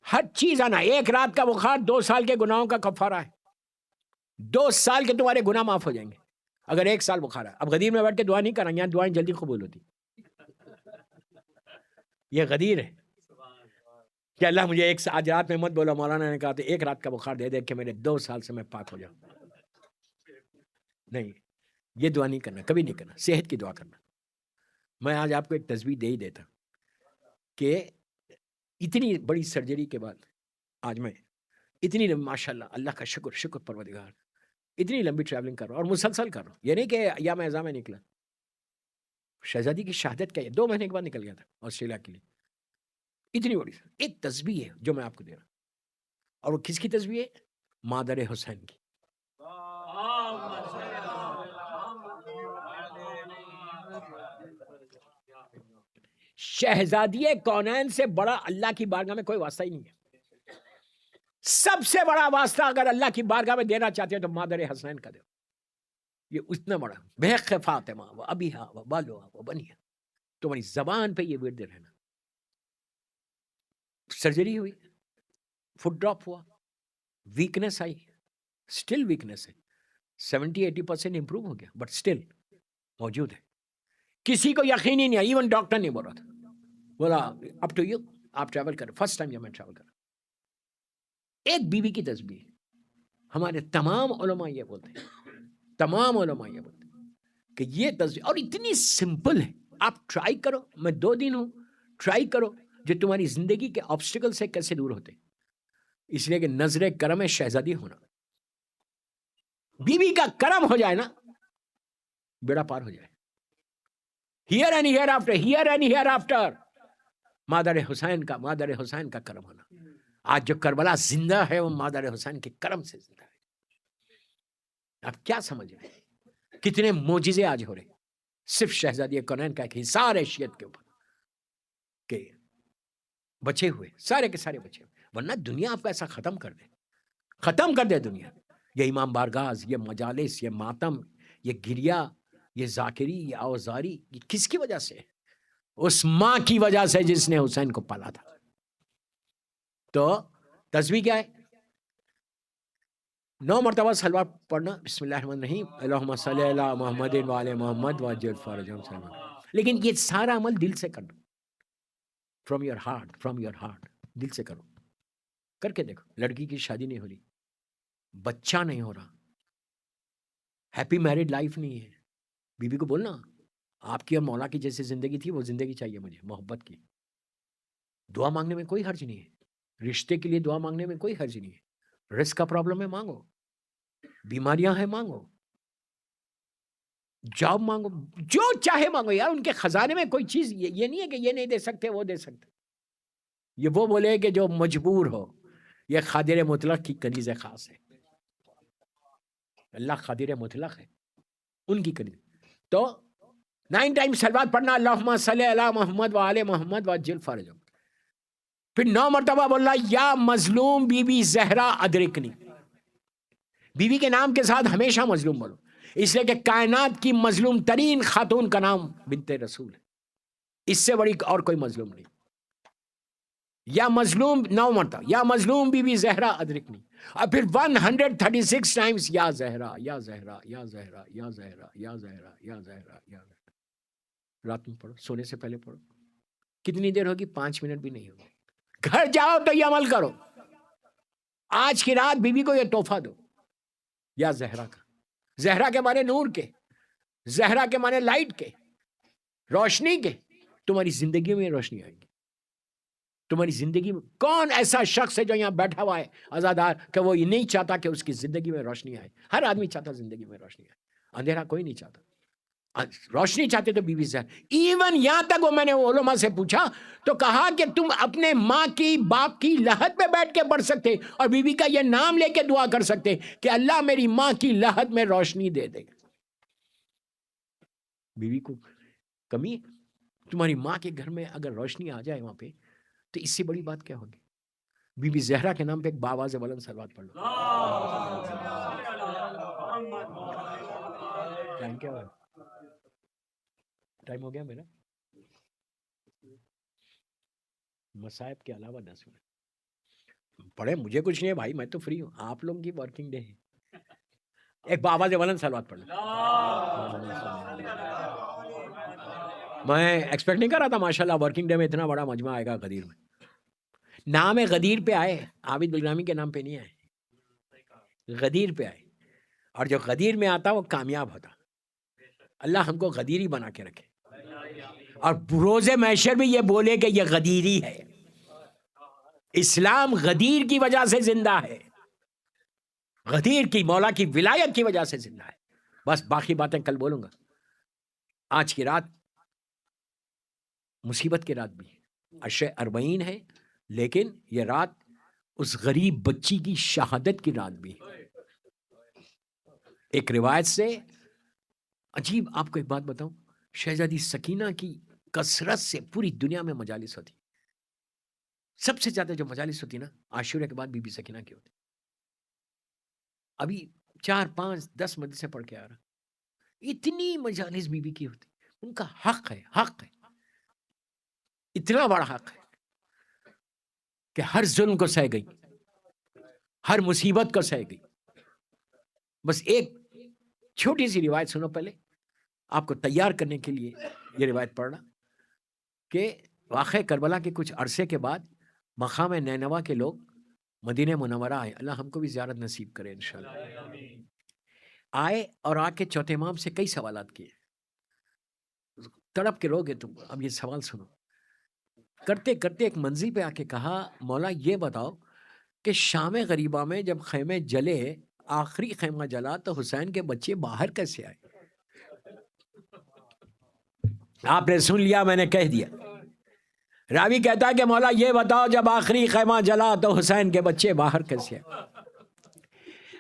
A: ہر چیز آنا. ایک رات کا بخار 2 سال کے گناہوں کا کفارہ ہے. 2 سال کے تمہارے گناہ معاف ہو جائیں گے اگر 1 سال بخار ہے. اب غدیر میں بیٹھ کے دعا نہیں کریں، یہاں دعائیں جلدی قبول ہوتی. یہ غدیر ہے کہ اللہ مجھے آج رات میں مت بولو. مولانا نے کہا تو 1 رات کا بخار دے دے کہ میرے 2 سال سے میں پاک ہو جاؤں. نہیں، یہ دعا نہیں کرنا، کبھی نہیں کرنا. صحت کی دعا کرنا. میں آج آپ کو ایک تسبیح دے ہی دیتا کہ اتنی بڑی سرجری کے بعد آج میں اتنی ماشاءاللہ اللہ کا شکر، شکر پروردگار، اتنی لمبی ٹریولنگ کر رہا ہوں اور مسلسل کر رہا ہوں. یہ نہیں کہ یا میں ایزا میں نکلا. شہزادی کی شہادت کا 2 مہینے کے بعد نکل گیا تھا آسٹریلیا کے لیے. اتنی بڑی ایک تسبیح ہے جو میں آپ کو دے رہا ہوں، اور وہ کس کی تسبیح ہے؟ مادر حسین کی. شہزادی کونین سے بڑا اللہ کی بارگاہ میں کوئی واسطہ ہی نہیں ہے. سب سے بڑا واسطہ اگر اللہ کی بارگاہ میں دینا چاہتے ہیں تو مادر حسین کا دو. یہ اتنا بڑا بحق فاطمہ و ابیہا و بالوہا و بنیہا. تمہاری زبان پہ یہ ورد رہنا. سرجری ہوئی، فٹ ڈراپ ہوا، ویکنس آئی، سٹل ویکنس ہے، 70-80% امپروو ہو گیا، بٹ سٹل موجود ہے. کسی کو یقین ہی نہیں ہے، ایون ڈاکٹر نہیں بول رہا تھا. بولا اپ ٹو یو، آپ ٹریول کریں. فرسٹ ٹائم جب میں ٹریول کر رہا، ایک بیوی کی تسبیح. ہمارے تمام علماء یہ بولتے ہیں، تمام علماء یہ بولتے ہیں کہ یہ تسبیح اور اتنی سمپل ہے. آپ ٹرائی کرو، میں 2 دن ہوں، ٹرائی کرو جو تمہاری زندگی کے آبسٹیکل سے کیسے دور ہوتے. اس لیے کہ نظر کرم ہے شہزادی ہونا. بیوی کا کرم ہو جائے نا، بیڑا پار ہو جائے. Here and here after, here and here after. مادر حسین کا کرم ہونا. آج جو کربلا زندہ ہے وہ مادر حسین کے کرم سے زندہ ہے. آپ کیا سمجھ رہے ہیں کتنے معجزے آج ہو رہے صرف شہزادی کونین کا ایک حصار ہے شیعت کے اوپر کہ بچے ہوئے، سارے کے سارے بچے ہوئے. ورنہ دنیا آپ کو ایسا ختم کر دے دنیا. یہ امام بارگاز، یہ مجالس، یہ ماتم، یہ گریا، یہ ذاکری، یہ اوزاری، یہ کس کی وجہ سے؟ اس ماں کی وجہ سے جس نے حسین کو پالا تھا. تو تسبیح کیا ہے؟ 9 مرتبہ صلوات پڑھنا. بسم اللہ الرحمن الرحیم، اللہم صلی علی محمد و علی محمد وعجل فرجہم. لیکن یہ سارا عمل دل سے کرنا، فرام یور ہارٹ، دل سے کرو. کر کے دیکھو. لڑکی کی شادی نہیں ہو رہی، بچہ نہیں ہو رہا، ہیپی میرڈ لائف نہیں ہے، بیوی کو بولنا آپ کی اور مولا کی جیسی زندگی تھی وہ زندگی چاہیے مجھے، محبت کی. دعا مانگنے میں کوئی حرج نہیں ہے، رشتے کے لیے دعا مانگنے میں کوئی حرج نہیں ہے. رزق کا پرابلم ہے مانگو، بیماریاں ہیں مانگو، جاب مانگو، جو چاہے مانگو. یار ان کے خزانے میں کوئی چیز یہ نہیں ہے کہ یہ نہیں دے سکتے وہ دے سکتے. یہ وہ بولے کہ جو مجبور ہو. یہ قادر مطلق کی کنیز خاص ہے. اللہ قادر مطلق ہے، ان کی کنیز. تو 9 ٹائم صلوات پڑھنا، اللہم صلی علی محمد وعلی محمد وعجل فرجہم. پھر 9 مرتبہ بولنا یا مظلوم بی بی زہرا ادرکنی. بیوی کے نام کے ساتھ ہمیشہ مظلوم بولو، اس لیے کہ کائنات کی مظلوم ترین خاتون کا نام بنت رسول ہے. اس سے بڑی اور کوئی مظلوم نہیں. یا مظلوم 9 مرتبہ، یا مظلوم بی بی زہرا ادرکنی. اور پھر 136 ٹائمز یا زہرا یا زہرا یا زہرا یا زہرا یا زہرا یا زہرا یا زہرا. رات میں پڑھو، سونے سے پہلے پڑھو. کتنی دیر ہوگی؟ 5 منٹ بھی نہیں ہوگی. گھر جاؤ تو یہ عمل کرو. آج کی رات بیوی کو یہ تحفہ دو یا زہرا کا. زہرا کے معنی نور کے، زہرا کے معنی لائٹ کے، روشنی کے. تمہاری زندگی میں روشنی آئے گی. تمہاری زندگی میں کون ایسا شخص ہے جو یہاں بیٹھا ہوا ہے عزادار کہ وہ یہ نہیں چاہتا کہ اس کی زندگی میں روشنی آئے؟ ہر آدمی چاہتا زندگی میں روشنی آئے، اندھیرا کوئی نہیں چاہتا. روشنی چاہتے تو بیوی زہرا. ایون یہاں تک وہ میں نے علماء سے پوچھا تو کہا کہ تم اپنے ماں کی باپ کی لحد پہ بیٹھ کے پڑھ سکتے اور بیوی کا یہ نام لے کے دعا کر سکتے کہ اللہ میری ماں کی لحد میں روشنی دے دے. بیوی کو کمی ہے؟ تمہاری ماں کے گھر میں اگر روشنی آ جائے وہاں پہ تو اس سے بڑی بات کیا ہوگی؟ بی بی زہرا کے نام پہ ایک باواز بلند صلوات پڑھ لو. ٹائم کیا ہوا؟ ٹائم ہو گیا میرا. مصائب کے علاوہ 10 منٹ پڑھے. مجھے کچھ نہیں ہے بھائی، میں تو فری ہوں. آپ لوگوں کی ورکنگ ڈے ہے. ایک باواز بلند صلوات پڑھ لو. میں ایکسپیکٹ نہیں کر رہا تھا ماشاءاللہ ورکنگ ڈے میں اتنا بڑا مجمع آئے گا غدیر میں. نام غدیر پہ آئے، عابد بلرامی کے نام پہ نہیں آئے، غدیر پہ آئے. اور جو غدیر میں آتا وہ کامیاب ہوتا. اللہ ہم کو غدیر ہی بنا کے رکھے اور روز محشر بھی یہ بولے کہ یہ غدیری ہے. اسلام غدیر کی وجہ سے زندہ ہے، غدیر کی مولا کی ولایت کی وجہ سے زندہ ہے. بس باقی باتیں کل بولوں گا. آج کی رات مصیبت کی رات بھی ہے. عشر اربعین ہے، لیکن یہ رات اس غریب بچی کی شہادت کی رات بھی ہے۔ ایک روایت سے عجیب، آپ کو ایک بات بتاؤں، شہزادی سکینہ کی کثرت سے پوری دنیا میں مجالس ہوتی، سب سے زیادہ جو مجالس ہوتی نا عاشورہ کے بعد بی بی سکینہ کی ہوتی۔ ابھی 4 5 10 مجلسیں پڑھ کے آ رہا، اتنی مجالس بی بی کی ہوتی، ان کا حق ہے، حق ہے، اتنا بڑا حق ہے کہ ہر ظلم کو سہ گئی، ہر مصیبت کو سہ گئی۔ بس ایک چھوٹی سی روایت سنو پہلے، آپ کو تیار کرنے کے لیے یہ روایت پڑھ رہا کہ واقع کربلا کے کچھ عرصے کے بعد مقام نینوا کے لوگ مدینہ منورہ آئے، اللہ ہم کو بھی زیارت نصیب کرے انشاءاللہ۔ آئے اور آ کے چوتھے امام سے کئی سوالات کیے، تڑپ کے رو گے تم۔ اب یہ سوال سنو، کرتے کرتے ایک منزل پہ آ کے کہا، مولا یہ بتاؤ کہ شام غریبہ میں جب خیمے جلے، آخری خیمہ جلا، تو حسین کے بچے باہر کیسے آئے؟ آپ نے سن لیا، میں نے کہہ دیا۔ راوی کہتا ہے کہ مولا یہ بتاؤ جب آخری خیمہ جلا تو حسین کے بچے باہر کیسے آئے؟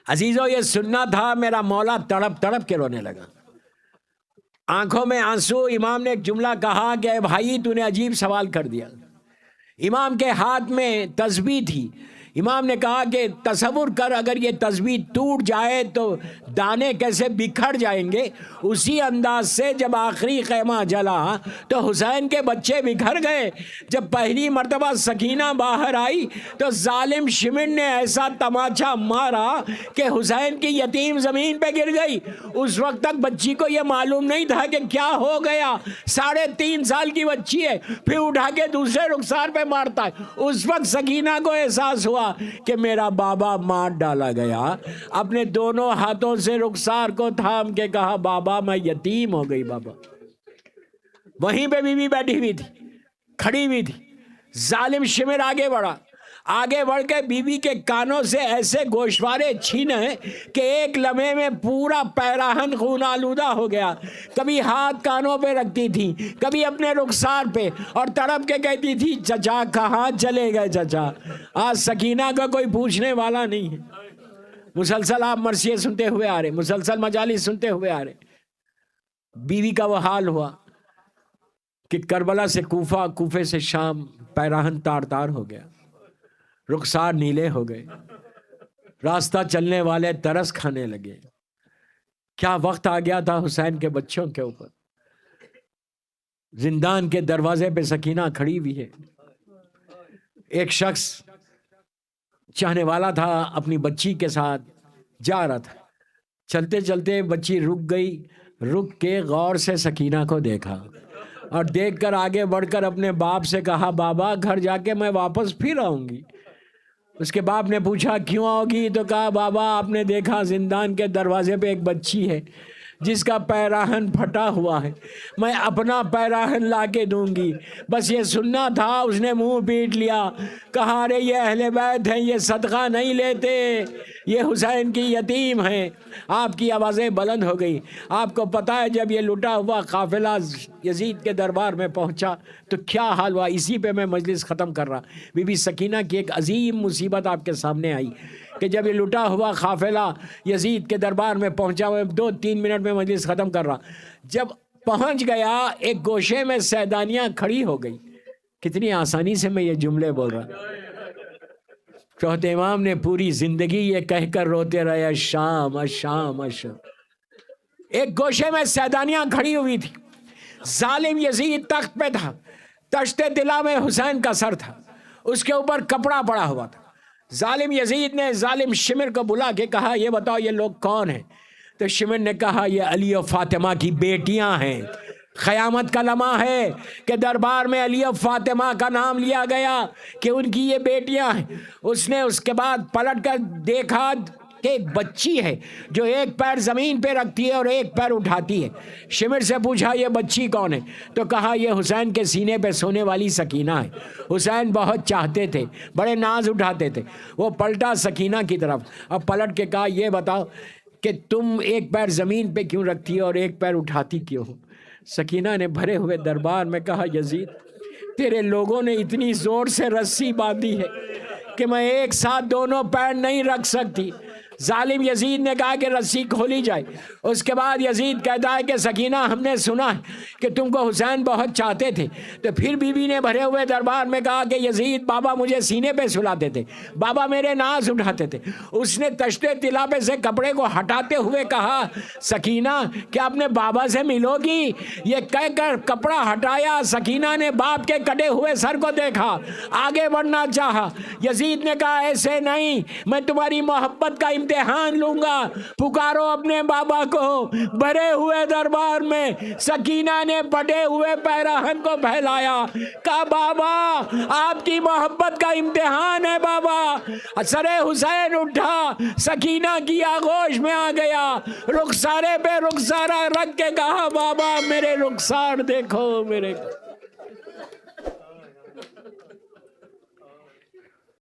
A: عزیزو یہ سننا تھا، میرا مولا تڑپ تڑپ کے رونے لگا، آنکھوں میں آنسو۔ امام نے ایک جملہ کہا کہ اے بھائی تو نے عجیب سوال کر دیا۔ امام کے ہاتھ میں تسبیح تھی، امام نے کہا کہ تصور کر اگر یہ تسبیح ٹوٹ جائے تو دانے کیسے بکھر جائیں گے، اسی انداز سے جب آخری خیمہ جلا تو حسین کے بچے بکھر گئے۔ جب پہلی مرتبہ سکینہ باہر آئی تو ظالم شمن نے ایسا تماچا مارا کہ حسین کی یتیم زمین پہ گر گئی۔ اس وقت تک بچی کو یہ معلوم نہیں تھا کہ کیا ہو گیا، 3.5 سال کی بچی ہے، پھر اٹھا کے دوسرے رخسار پہ مارتا ہے۔ اس وقت سکینہ کو احساس ہوا کہ میرا بابا مار ڈالا گیا، اپنے دونوں ہاتھوں سے رخسار کو تھام کے کہا بابا میں یتیم ہو گئی بابا۔ وہیں پہ بی بی بیٹھی ہوئی تھی، کھڑی ہوئی تھی۔ ظالم شمر آگے بڑھا، آگے بڑھ کے بی بی کے کانوں سے ایسے گوشوارے چھینے کہ ایک لمحے میں پورا پیراہن خون آلودہ ہو گیا۔ کبھی ہاتھ کانوں پہ رکھتی تھی، کبھی اپنے رخسار پہ، اور تڑپ کے کہتی تھی چچا کہاں چلے گئے چچا۔ آج سکینہ کا کوئی پوچھنے والا نہیں ہے۔ مسلسل آپ مرثیے سنتے ہوئے آ رہے، مسلسل مجالس سنتے ہوئے آ رہے۔ بیوی کا وہ حال ہوا کہ کربلا سے کوفہ، کوفے سے شام، پیراہن تار تار ہو گیا، رخسار نیلے ہو گئے، راستہ چلنے والے ترس کھانے لگے۔ کیا وقت آ گیا تھا حسین کے بچوں کے اوپر۔ زندان کے دروازے پہ سکینہ کھڑی ہوئی ہے، ایک شخص چاہنے والا تھا اپنی بچی کے ساتھ جا رہا تھا، چلتے چلتے بچی رک گئی، رک کے غور سے سکینہ کو دیکھا اور دیکھ کر آگے بڑھ کر اپنے باپ سے کہا بابا گھر جا کے میں واپس پھر آؤں گی۔ اس کے باپ نے پوچھا کیوں آؤ گی؟ تو کہا بابا آپ نے دیکھا زندان کے دروازے پہ ایک بچی ہے جس کا پیراہن پھٹا ہوا ہے، میں اپنا پیراہن لا کے دوں گی۔ بس یہ سننا تھا، اس نے منہ پیٹ لیا، کہا ارے یہ اہل بیت ہیں، یہ صدقہ نہیں لیتے، یہ حسین کی یتیم ہیں۔ آپ کی آوازیں بلند ہو گئی۔ آپ کو پتہ ہے جب یہ لٹا ہوا قافلہ یزید کے دربار میں پہنچا تو کیا حال ہوا؟ اسی پہ میں مجلس ختم کر رہا۔ بی بی سکینہ کی ایک عظیم مصیبت آپ کے سامنے آئی کہ جب یہ لٹا ہوا قافلہ یزید کے دربار میں پہنچا، میں 2-3 منٹ میں مجلس ختم کر رہا، جب پہنچ گیا ایک گوشے میں سیدانیاں کھڑی ہو گئی۔ کتنی آسانی سے میں یہ جملے بول رہا۔ چوتھے امام نے پوری زندگی یہ کہہ کر روتے رہے الشام الشام الشام۔ ایک گوشے میں سیدانیاں کھڑی ہوئی تھی، ظالم یزید تخت پہ تھا، تشت طلا میں حسین کا سر تھا، اس کے اوپر کپڑا پڑا ہوا تھا۔ ظالم یزید نے ظالم شمر کو بلا کے کہا یہ بتاؤ یہ لوگ کون ہیں؟ تو شمر نے کہا یہ علی و فاطمہ کی بیٹیاں ہیں۔ قیامت کا لمحہ ہے کہ دربار میں علی و فاطمہ کا نام لیا گیا کہ ان کی یہ بیٹیاں ہیں۔ اس نے اس کے بعد پلٹ کر دیکھا کہ ایک بچی ہے جو ایک پیر زمین پہ رکھتی ہے اور ایک پیر اٹھاتی ہے۔ شمر سے پوچھا یہ بچی کون ہے؟ تو کہا یہ حسین کے سینے پہ سونے والی سکینہ ہے۔ حسین بہت چاہتے تھے، بڑے ناز اٹھاتے تھے۔ وہ پلٹا سکینہ کی طرف، اب پلٹ کے کہا یہ بتاؤ کہ تم ایک پیر زمین پہ کیوں رکھتی ہو اور ایک پیر اٹھاتی کیوں ہو؟ سکینہ نے بھرے ہوئے دربار میں کہا یزید تیرے لوگوں نے اتنی زور سے رسی باندھی ہے کہ میں ایک ساتھ دونوں پیر نہیں رکھ سکتی۔ ظالم یزید نے کہا کہ رسی کھولی جائے۔ اس کے بعد یزید کہتا ہے کہ سکینہ ہم نے سنا ہے کہ تم کو حسین بہت چاہتے تھے، تو پھر بی بی نے بھرے ہوئے دربار میں کہا کہ یزید بابا مجھے سینے پہ سلاتے تھے، بابا میرے ناز اٹھاتے تھے۔ اس نے تشتے طلا پہ سے کپڑے کو ہٹاتے ہوئے کہا سکینہ کیا اپنے بابا سے ملو گی؟ یہ کہہ کر کپڑا ہٹایا۔ سکینہ نے باپ کے کٹے ہوئے سر کو دیکھا، آگے بڑھنا چاہا۔ یزید نے کہا ایسے نہیں، میں تمہاری محبت کا امتحان لوں گا، پکارو اپنے بابا کو۔ بھرے ہوئے دربار میں سکینہ نے پٹے ہوئے پیراہن کو پھیلایا، کہا بابا آپ کی محبت کا امتحان ہے بابا۔ سر حسین اٹھا، سکینہ کی آغوش میں آ گیا، رخسارے پہ رخسارہ رکھ کے کہا بابا میرے رخسار دیکھو، میرے